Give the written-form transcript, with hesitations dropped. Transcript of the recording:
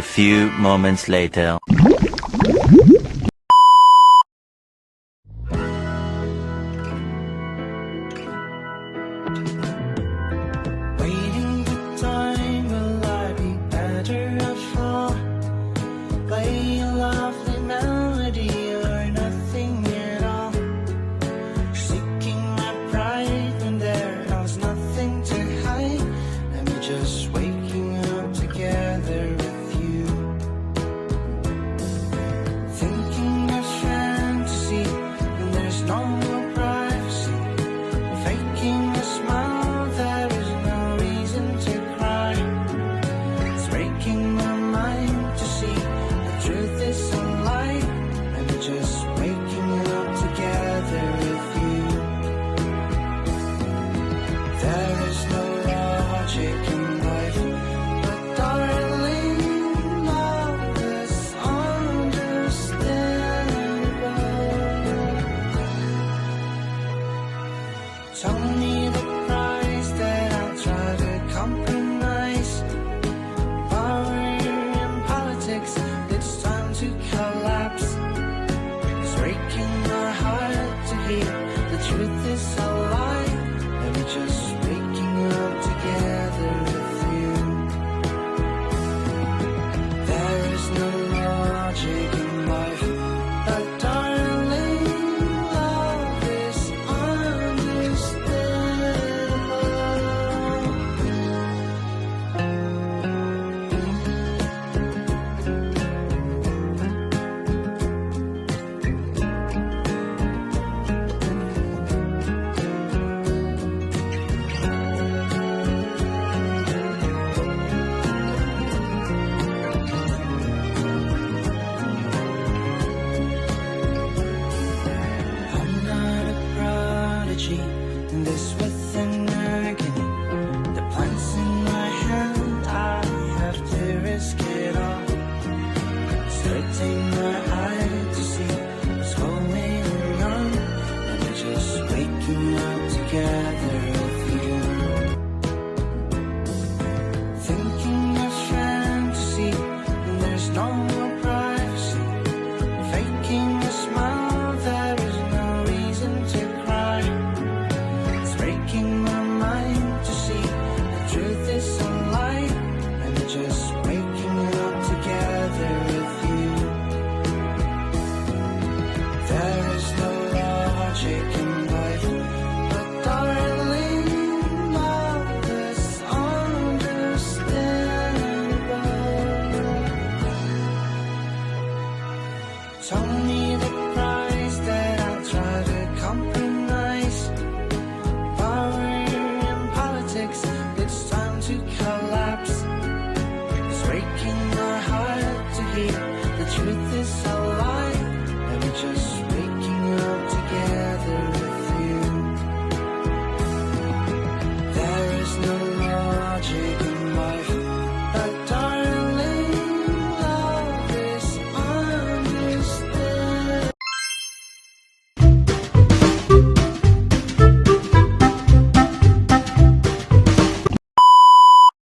A few moments later. Waiting for time, will I be better off for? Play a lovely melody or nothing at all. Seeking my pride when there was nothing to hide. Let me just waking up together with you. Thinking of fantasy when there's no more privacy. Faking a smile, there is no reason to cry. It's breaking my mind to see the truth is a lie. I'm just waking up together with you. There is no logic in life, but darling, love is understandable. Tell me the price that I'll try to compromise. Power and politics, it's time to collapse. It's breaking my heart to hear the truth is a lie. And we're just waking up together with you. There is no logic in life, but darling, love is I'm not a prodigy, and this with an agony. The plans in my hand, I have to risk it all. Starting my eye to see what's going on. And we're just waking up together with you. Thinking of fantasy when there's no more privacy. Faking a smile, there is no reason to cry. It's breaking my mind to see the truth is a lie. And we're just waking up together with you. There is no logic in life, but darling, love is understandable. Tell me